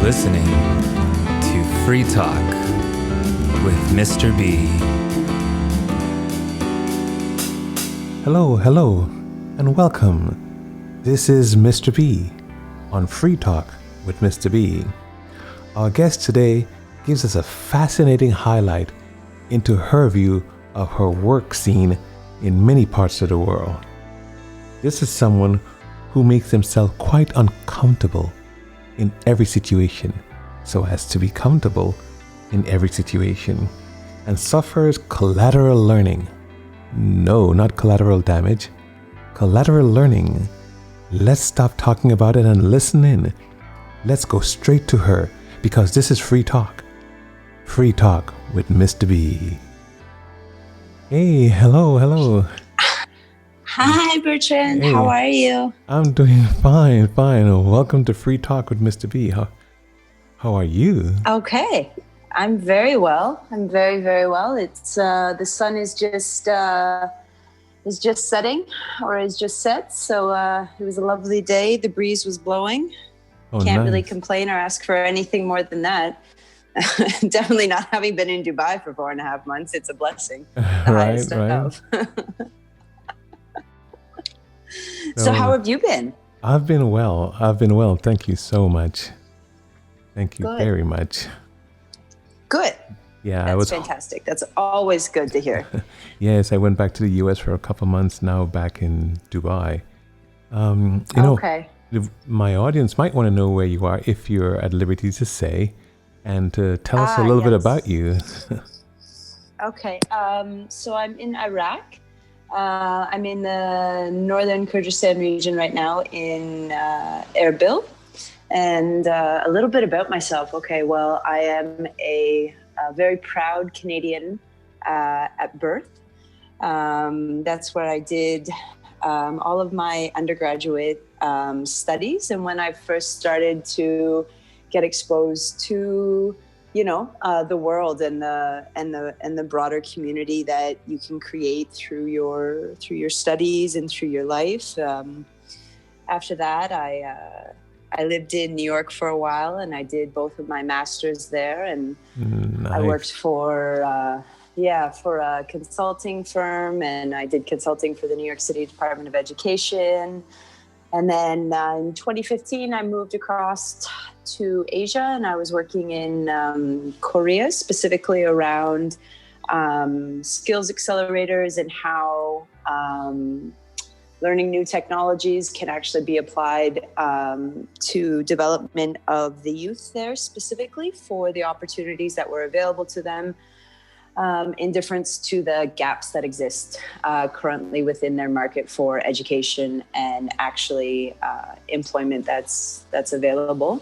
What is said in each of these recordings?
listening to Free Talk with MrB. Hello, and welcome. This is MrB on Free Talk with MrB. Our guest today gives us a fascinating highlight into her view of her work scene in many parts of the world. This is someone who makes himself quite uncomfortable in every situation so as to be comfortable in every situation, and suffers collateral learning. No, not collateral damage. Collateral learning. Let's stop talking about it and listen in. Let's go straight to her because this is Free Talk. Free Talk with MrB. Hey, hello. Hi, Bertrand. Hey, how are you? I'm doing fine. Welcome to Free Talk with MrB. How are you? Okay. I'm very well. I'm very, very well. It's the sun is just setting, or is just set. So it was a lovely day. The breeze was blowing. Can't really complain or ask for anything more than that. Definitely not having been in Dubai for 4.5 months. It's a blessing. The highest of. So how have you been? I've been well. Thank you so much. Thank you very much. Good. Yeah, That's fantastic. That's always good to hear. Yes, I went back to the US for a couple months now, back in Dubai. Okay. My audience might want to know where you are if you're at liberty to say, and to tell us a little bit about you. Okay. So I'm in Iraq. I'm in the northern Kurdistan region right now in Irbil. And a little bit about myself. Okay, well, I am a very proud Canadian at birth. That's where I did all of my undergraduate studies. And when I first started to get exposed to the world and the broader community that you can create through your studies and through your life. After that, I lived in New York for a while, and I did both of my masters there. And Nice. I worked for a consulting firm, and I did consulting for the New York City Department of Education. And then in 2015, I moved across to Asia, and I was working in Korea, specifically around skills accelerators and how learning new technologies can actually be applied to development of the youth there, specifically for the opportunities that were available to them in difference to the gaps that exist currently within their market for education and actually employment that's available.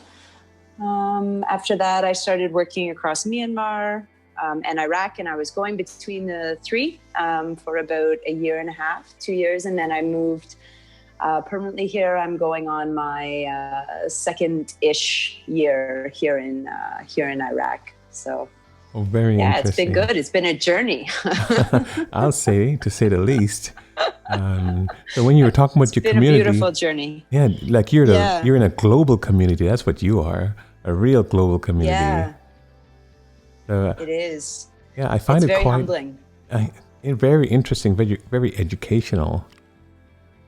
After that, I started working across Myanmar and Iraq, and I was going between the three for about 1.5 years, 2 years, and then I moved permanently here. I'm going on my second-ish year here in Iraq. So, very interesting. It's been good. It's been a journey. I'll say, to say the least. So when you were talking about your community, it's been a beautiful journey. Yeah, like you're in a global community. That's what you are, a real global community. Yeah. It is. Yeah, I find it's it very quite humbling. Very interesting, very educational.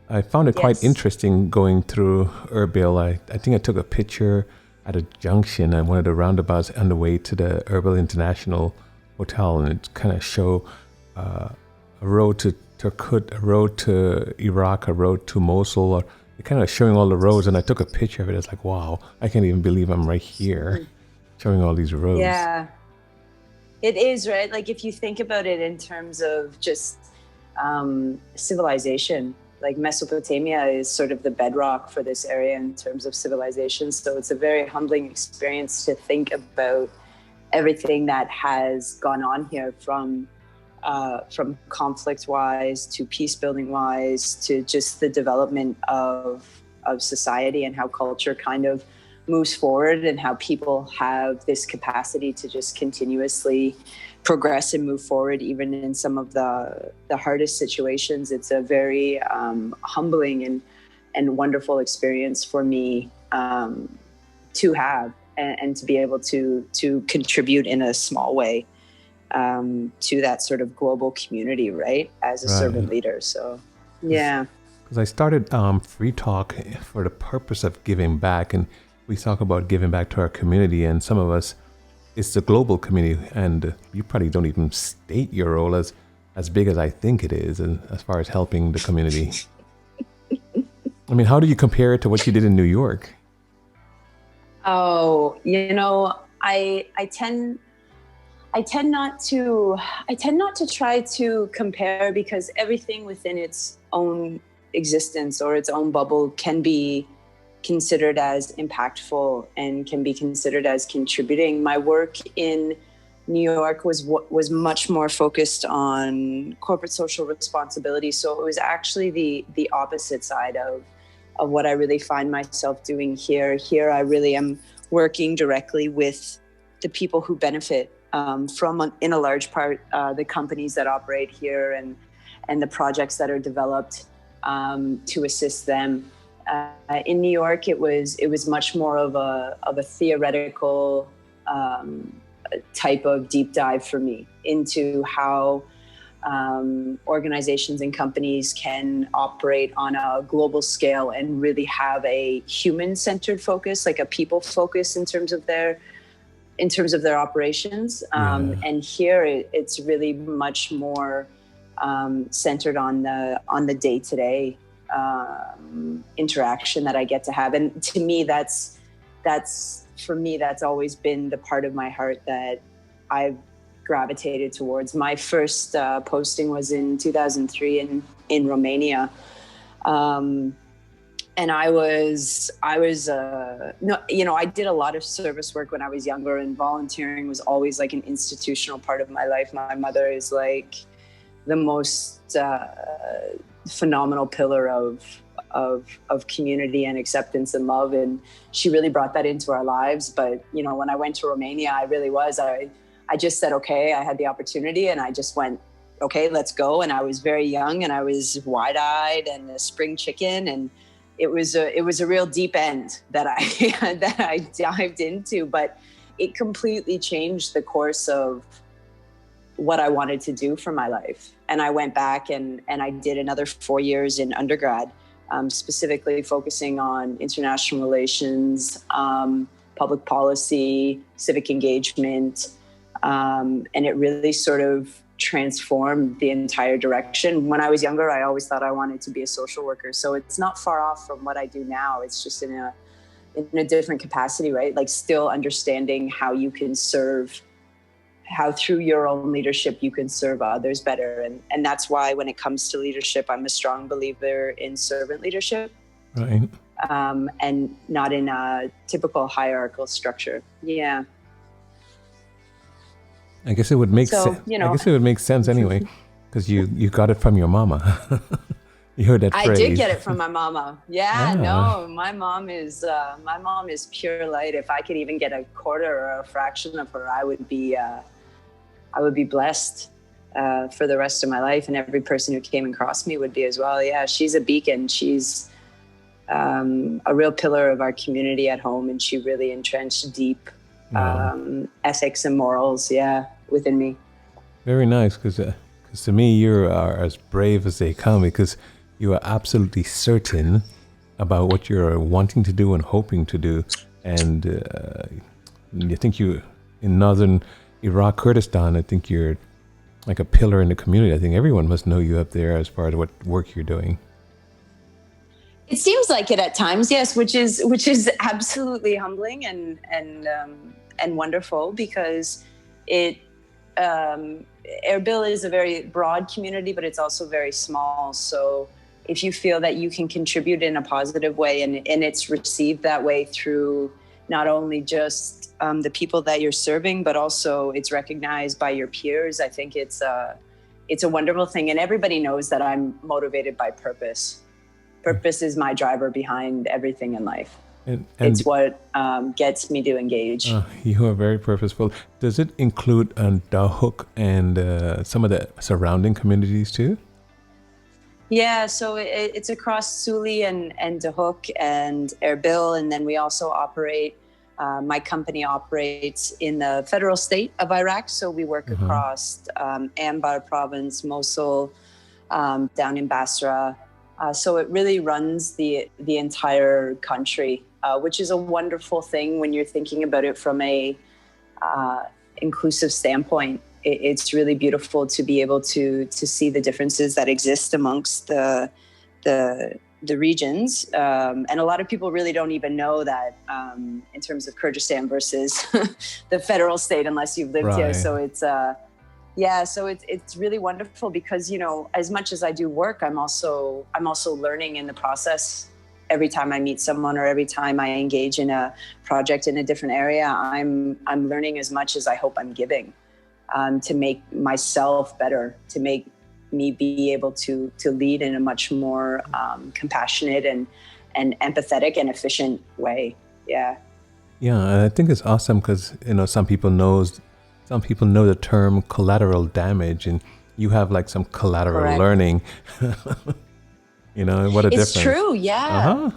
I found it quite interesting going through Irbil. I think I took a picture at a junction at one of the roundabouts on the way to the Irbil International Hotel, and it kind of show a road to Turkut, a road to Iraq, a road to Mosul, or kind of showing all the roads. And I took a picture of it. It's like, wow, I can't even believe I'm right here, showing all these roads. Yeah. It is, right? Like if you think about it in terms of just civilization, like Mesopotamia is sort of the bedrock for this area in terms of civilization. So it's a very humbling experience to think about everything that has gone on here from conflict-wise to peace-building-wise to just the development of society and how culture kind of moves forward and how people have this capacity to just continuously progress and move forward, even in some of the hardest situations. It's a very humbling and wonderful experience for me to have. and to be able to contribute in a small way to that sort of global community, right? As a servant leader. So, yeah. Because I started Free Talk for the purpose of giving back, and we talk about giving back to our community, and some of us, it's the global community, and you probably don't even state your role as big as I think it is, and as far as helping the community. I mean, how do you compare it to what you did in New York? Oh, I tend not to try to compare, because everything within its own existence or its own bubble can be considered as impactful and can be considered as contributing. My work in New York was much more focused on corporate social responsibility. So it was actually the opposite side of what I really find myself doing here. Here, I really am working directly with the people who benefit from, in a large part, the companies that operate here and the projects that are developed to assist them. In New York, it was much more of a theoretical type of deep dive for me into how organizations and companies can operate on a global scale and really have a human-centered focus, like a people focus in terms of their operations. And here it's really much more centered on the day-to-day interaction that I get to have. And to me, that's always been the part of my heart that I've gravitated towards. My first posting was in 2003 in Romania. And I did a lot of service work when I was younger, and volunteering was always like an institutional part of my life. My mother is like the most phenomenal pillar of community and acceptance and love, and she really brought that into our lives. But when I went to Romania, I just said, okay, I had the opportunity, and I just went, okay, let's go. And I was very young, and I was wide-eyed and a spring chicken, and it was a real deep end that I dived into, but it completely changed the course of what I wanted to do for my life. And I went back and I did another 4 years in undergrad, specifically focusing on international relations, public policy, civic engagement. And it really sort of transformed the entire direction. When I was younger, I always thought I wanted to be a social worker. So it's not far off from what I do now. It's just in a different capacity, right? Like still understanding how you can serve, how through your own leadership you can serve others better. And that's why when it comes to leadership, I'm a strong believer in servant leadership. Right. And not in a typical hierarchical structure. Yeah. I guess it would make sense. I guess it would make sense anyway, because you got it from your mama. You heard that phrase. I did get it from my mama. Yeah, no, my mom is pure light. If I could even get a quarter or a fraction of her, I would be blessed for the rest of my life, and every person who came across me would be as well. Yeah, she's a beacon. She's a real pillar of our community at home, and she really entrenched deep ethics and morals, within me. Very nice, because to me, you are as brave as they come, because you are absolutely certain about what you're wanting to do and hoping to do. And I think you, in northern Iraq, Kurdistan, I think you're like a pillar in the community. I think everyone must know you up there as far as what work you're doing. It seems like it at times, yes, which is absolutely humbling and wonderful, because Irbil is a very broad community, but it's also very small. So if you feel that you can contribute in a positive way, and it's received that way through not only just the people that you're serving, but also it's recognized by your peers, I think it's a wonderful thing. And everybody knows that I'm motivated by purpose. Purpose is my driver behind everything in life. And it's what gets me to engage. You are very purposeful. Does it include Dahuk and some of the surrounding communities too? Yeah, so it's across Suli and Dahuk and Irbil, and then we also operate My company operates in the federal state of Iraq, so we work across Anbar province, Mosul, down in Basra. So it really runs the entire country, which is a wonderful thing when you're thinking about it from a inclusive standpoint. It's really beautiful to be able to see the differences that exist amongst the regions. And a lot of people really don't even know that in terms of Kurdistan versus the federal state unless you've lived here. So it's it's really wonderful because, you know, as much as I do work, I'm also learning in the process. Every time I meet someone or every time I engage in a project in a different area, I'm learning as much as I hope I'm giving, to make myself better, to make me be able to lead in a much more compassionate and empathetic and efficient way. Yeah. Yeah, and I think it's awesome because, you know, some people know the term collateral damage, and you have like some collateral learning. You know, what a difference. It's true, yeah.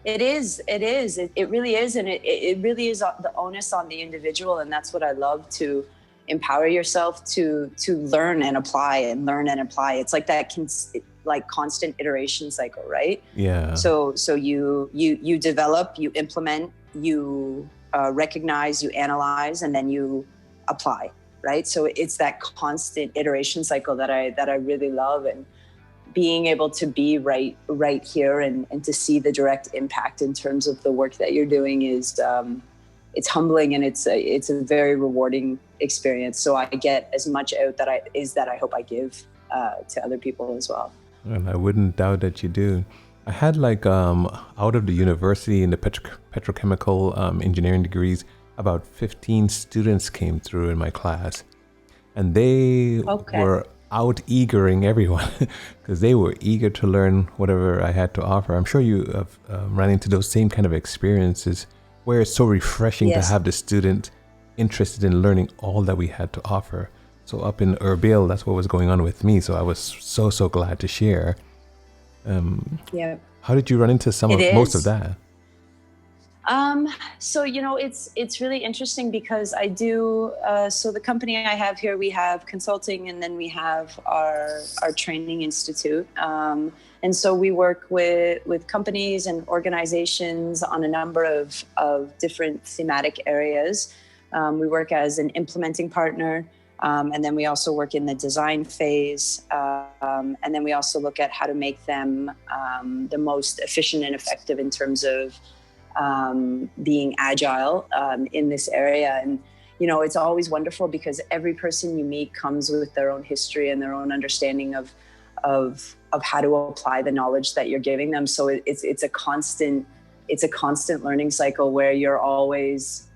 It is. It really is, and it really is the onus on the individual, and that's what I love, to empower yourself to learn and apply and learn and apply. It's like that constant iteration cycle, right? Yeah. So you develop, you implement, you recognize, you analyze, and then you apply, right? So it's that constant iteration cycle that I really love, and being able to be right here and to see the direct impact in terms of the work that you're doing is it's humbling, and it's a very rewarding experience. So I get as much out that I hope I give to other people as well. And I wouldn't doubt that you do. I had like out of the university in the petrochemical engineering degrees, about 15 students came through in my class, and they were out-eagering everyone because they were eager to learn whatever I had to offer. I'm sure you have run into those same kind of experiences where it's so refreshing to have the student interested in learning all that we had to offer. So up in Irbil, that's what was going on with me. So I was so glad to share. How did you run into most of that? So, you know, it's really interesting because I do, so the company I have here, we have consulting, and then we have our training institute. And so we work with companies and organizations on a number of different thematic areas. We work as an implementing partner, and then we also work in the design phase. And then we also look at how to make them the most efficient and effective in terms of being agile in this area. And, you know, it's always wonderful because every person you meet comes with their own history and their own understanding of how to apply the knowledge that you're giving them. So it's a constant learning cycle where you're always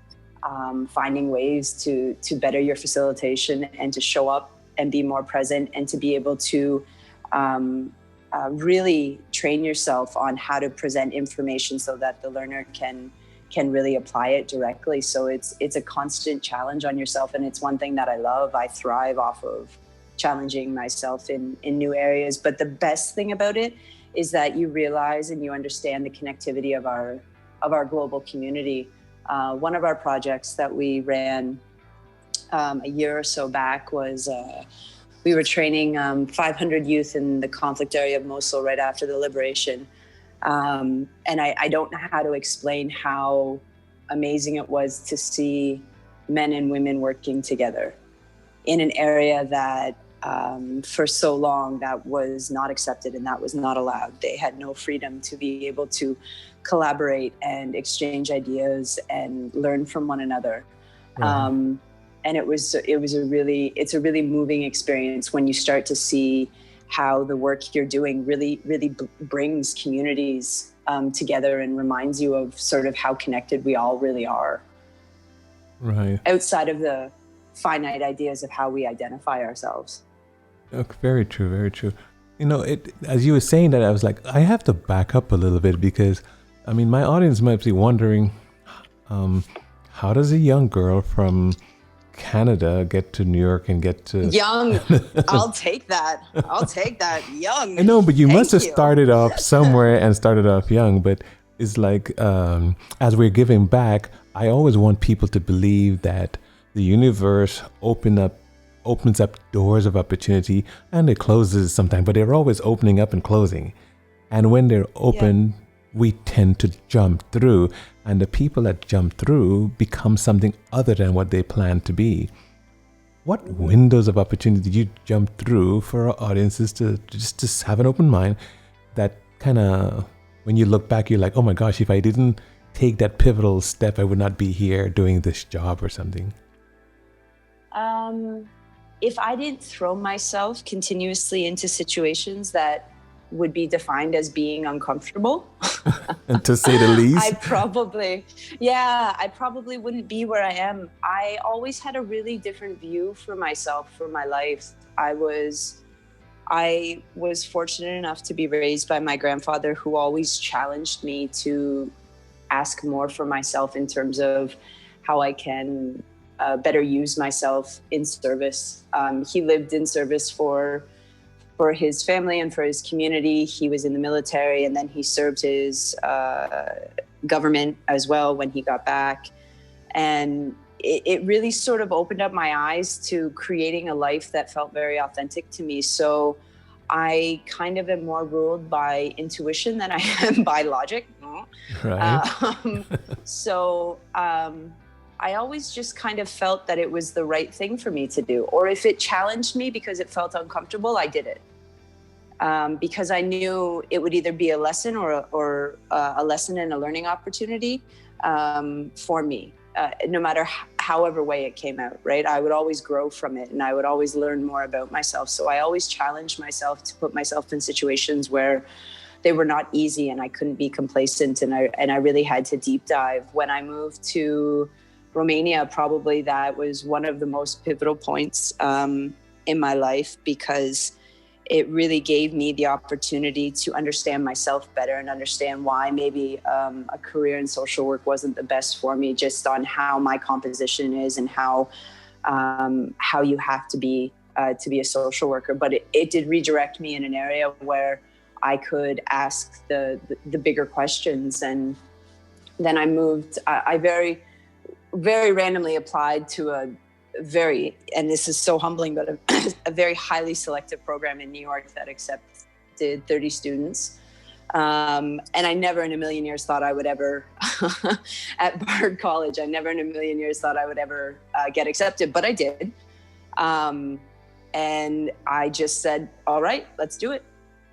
finding ways to better your facilitation and to show up and be more present and to be able to really train yourself on how to present information so that the learner can really apply it directly. So it's a constant challenge on yourself, and it's one thing that I love. I thrive off of challenging myself in new areas. But the best thing about it is that you realize and you understand the connectivity of our global community. One of our projects that we ran a year or so back was we were training 500 youth in the conflict area of Mosul right after the liberation. And I don't know how to explain how amazing it was to see men and women working together in an area that for so long that was not accepted and that was not allowed. They had no freedom to be able to collaborate and exchange ideas and learn from one another. Mm-hmm. And it's a really moving experience when you start to see how the work you're doing really brings communities together and reminds you of sort of how connected we all really are. Right. Outside of the finite ideas of how we identify ourselves. Okay, very true, very true. You know, as you were saying that, I was like, I have to back up a little bit because, I mean, my audience might be wondering, how does a young girl from Canada get to New York and get to... Young. I'll take that. Young. I know, but you must have started off somewhere and started off young. But it's like, as we're giving back, I always want people to believe that the universe opens up doors of opportunity, and it closes sometimes, but they're always opening up and closing. And when they're open, we tend to jump through, and the people that jump through become something other than what they plan to be. What windows of opportunity did you jump through for our audiences to just have an open mind that kind of, when you look back, you're like, oh my gosh, if I didn't take that pivotal step, I would not be here doing this job or something? If I didn't throw myself continuously into situations that would be defined as being uncomfortable, and to say the least, I probably wouldn't be where I am. I always had a really different view for myself, for my life. I was fortunate enough to be raised by my grandfather, who always challenged me to ask more for myself in terms of how I can better use myself in service. He lived in service for his family and for his community. He was in the military, and then he served his government as well when he got back. And it really sort of opened up my eyes to creating a life that felt very authentic to me. So I kind of am more ruled by intuition than I am by logic. Right. I always just kind of felt that it was the right thing for me to do. Or if it challenged me because it felt uncomfortable, I did it. Because I knew it would either be a lesson or a lesson and a learning opportunity for me, no matter however way it came out, right? I would always grow from it, and I would always learn more about myself. So I always challenged myself to put myself in situations where they were not easy and I couldn't be complacent, and I really had to deep dive. When I moved to Romania, probably that was one of the most pivotal points in my life, because it really gave me the opportunity to understand myself better and understand why maybe a career in social work wasn't the best for me, just on how my composition is and how you have to be a social worker. But it did redirect me in an area where I could ask the bigger questions. And then I moved. I very, very randomly applied to and this is so humbling, but a very highly selective program in New York that accepted 30 students. And I never in a million years thought I would ever, at Bard College, I never in a million years thought I would ever get accepted, but I did. And I just said, all right, let's do it.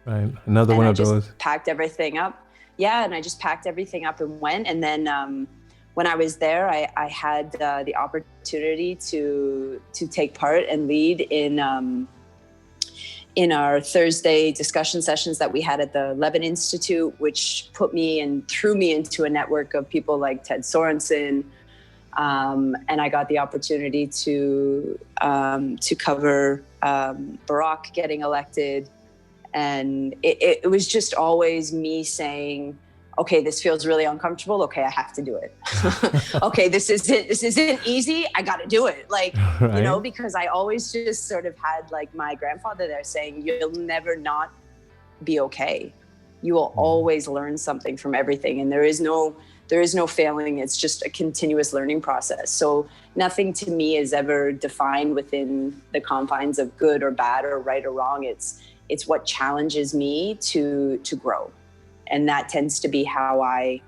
Right. Another one of those. Packed everything up. Yeah. And I just packed everything up and went. And then, when I was there, I had the opportunity to take part and lead in our Thursday discussion sessions that we had at the Levin Institute, which put me and threw me into a network of people like Ted Sorensen, and I got the opportunity to cover Barack getting elected, and it was just always me saying, okay, this feels really uncomfortable. Okay, I have to do it. Okay, this isn't easy. I got to do it. Like, right. Because I always just sort of had like my grandfather there saying, you'll never not be okay. You will always learn something from everything. And there is no failing. It's just a continuous learning process. So nothing to me is ever defined within the confines of good or bad or right or wrong. It's what challenges me to grow. And that tends to be how I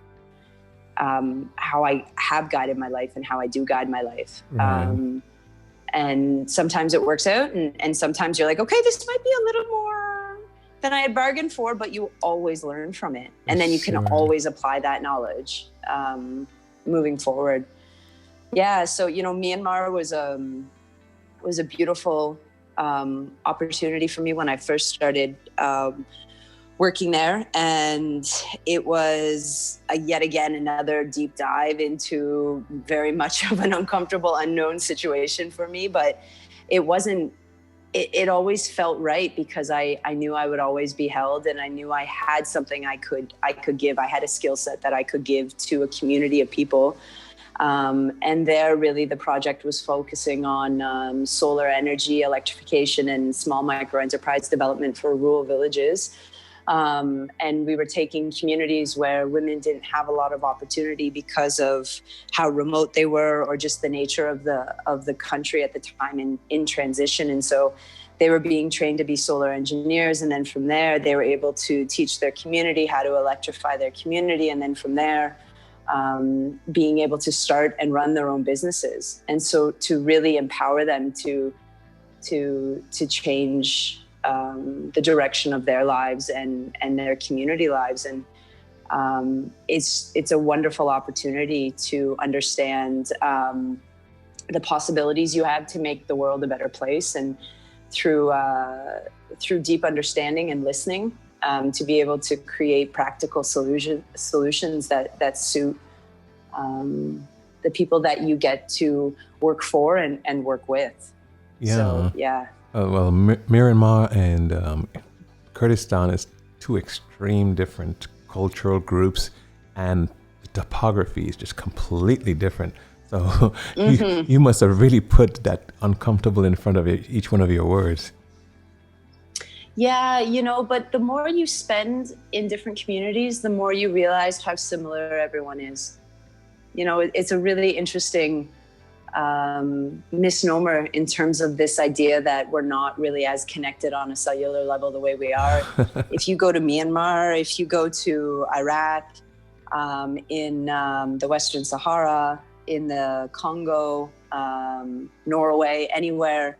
have guided my life and how I do guide my life. Right. And sometimes it works out, and sometimes you're like, okay, this might be a little more than I had bargained for, but you always learn from it. And then you can always apply that knowledge moving forward. Yeah, so, Myanmar was a beautiful opportunity for me when I first started working there, and it was yet again another deep dive into very much of an uncomfortable, unknown situation for me. But it wasn't. It always felt right because I knew I would always be held, and I knew I had something I could give. I had a skill set that I could give to a community of people. And there, really, the project was focusing on solar energy, electrification, and small micro enterprise development for rural villages. And we were taking communities where women didn't have a lot of opportunity because of how remote they were, or just the nature of the country at the time in transition. And so they were being trained to be solar engineers. And then from there, they were able to teach their community how to electrify their community. And then from there, being able to start and run their own businesses. And so to really empower them to change the direction of their lives and their community lives. And it's a wonderful opportunity to understand the possibilities you have to make the world a better place. And through deep understanding and listening, to be able to create practical solutions that suit the people that you get to work for and work with. Yeah. So, yeah. Well, Myanmar and Kurdistan is two extreme different cultural groups, and the topography is just completely different. So you must have really put that uncomfortable in front of each one of your words. Yeah, but the more you spend in different communities, the more you realize how similar everyone is. It's a really interesting misnomer in terms of this idea that we're not really as connected on a cellular level the way we are. If you go to Myanmar, if you go to Iraq, in the Western Sahara, in the Congo, Norway, anywhere,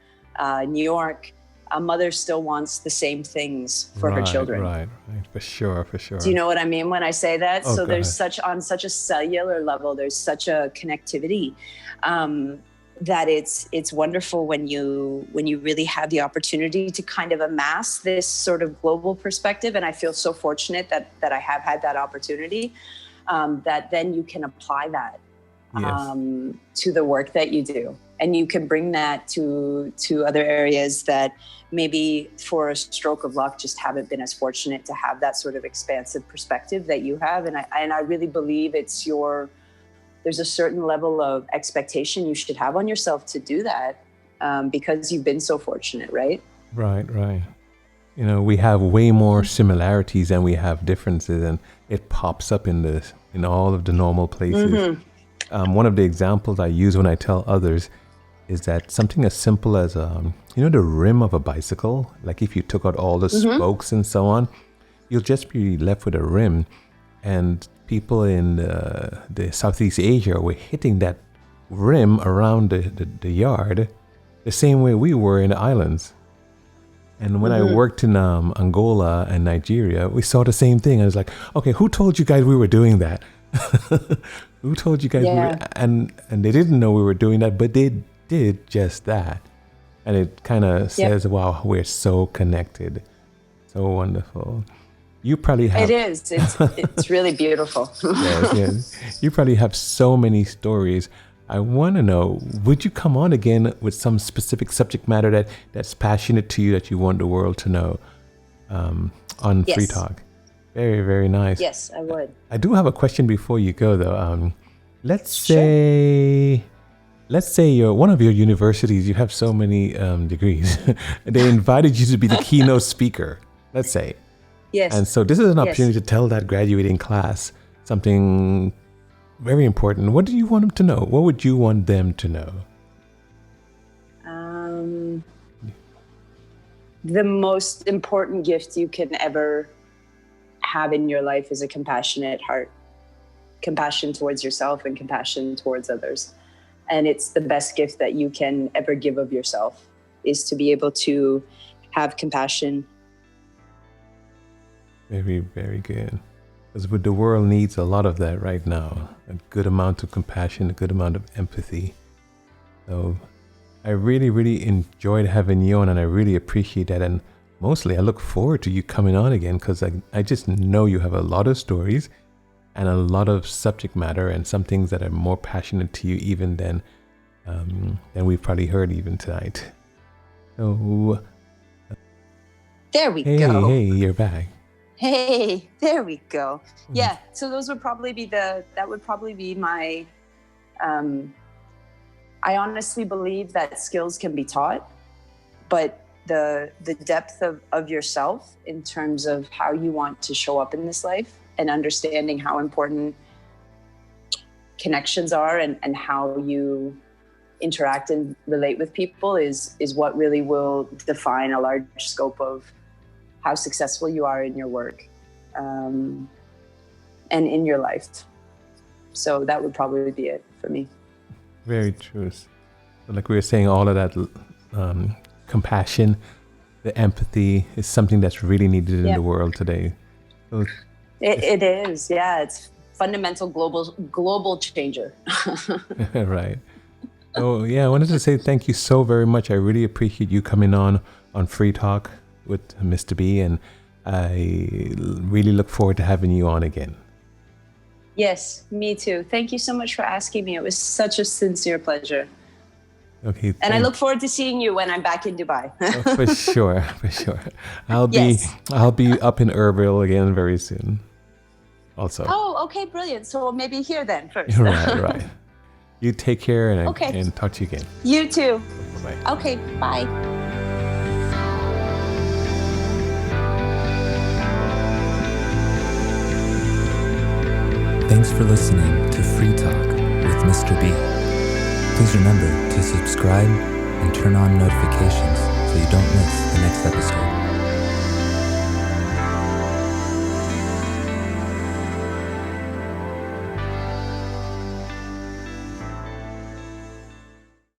New York, a mother still wants the same things for her children. Right, for sure. Do you know what I mean when I say that? Oh, so there's on such a cellular level, there's such a connectivity that it's wonderful when you really have the opportunity to kind of amass this sort of global perspective. And I feel so fortunate that I have had that opportunity, that then you can apply that to the work that you do. And you can bring that to other areas that maybe for a stroke of luck just haven't been as fortunate to have that sort of expansive perspective that you have. And I really believe there's a certain level of expectation you should have on yourself to do that, because you've been so fortunate, right? Right. We have way more similarities than we have differences, and it pops up in all of the normal places. One of the examples I use when I tell others is that something as simple as, the rim of a bicycle, like if you took out all the spokes and so on, you'll just be left with a rim. And people in the Southeast Asia were hitting that rim around the yard the same way we were in the islands. And when I worked in Angola and Nigeria, we saw the same thing. I was like, okay, who told you guys we were doing that? Who told you guys we were? And they didn't know we were doing that, but they did just that. And it kind of says, wow, we're so connected. So wonderful. You probably have... It is. It's really beautiful. Yes. You probably have so many stories. I want to know, would you come on again with some specific subject matter that's passionate to you that you want the world to know on Free Talk? Very, very nice. Yes, I would. I do have a question before you go, though. Let's say one of your universities, you have so many degrees. They invited you to be the keynote speaker, let's say. Yes. And so this is an opportunity to tell that graduating class something very important. What do you want them to know? What would you want them to know? The most important gift you can ever have in your life is a compassionate heart. Compassion towards yourself and compassion towards others. And it's the best gift that you can ever give of yourself, is to be able to have compassion. Very, very good. Because the world needs a lot of that right now. A good amount of compassion, a good amount of empathy. So I really, really enjoyed having you on, and I really appreciate that. And mostly I look forward to you coming on again, because I just know you have a lot of stories and a lot of subject matter, and some things that are more passionate to you even than we've probably heard even tonight. So there we go. Hey, you're back. Hey, there we go. Yeah, so that would probably be my, I honestly believe that skills can be taught, but the depth of yourself in terms of how you want to show up in this life, and understanding how important connections are and how you interact and relate with people is what really will define a large scope of how successful you are in your work and in your life. So that would probably be it for me. Very true. Like we were saying, all of that compassion, the empathy is something that's really needed in the world today. So it is, yeah. It's fundamental global changer. Right. Oh yeah, I wanted to say thank you so very much. I really appreciate you coming on Free Talk with MrB, and I really look forward to having you on again. Yes, me too. Thank you so much for asking me. It was such a sincere pleasure. Okay. And I look forward to seeing you when I'm back in Dubai. Oh, for sure. I'll be up in Irbil again very soon. Also. Oh, okay, brilliant. So we'll maybe here then first. Right. You take care and talk to you again. You too. Bye-bye. Okay, bye. Thanks for listening to Free Talk with MrB. Please remember to subscribe and turn on notifications so you don't miss the next episode.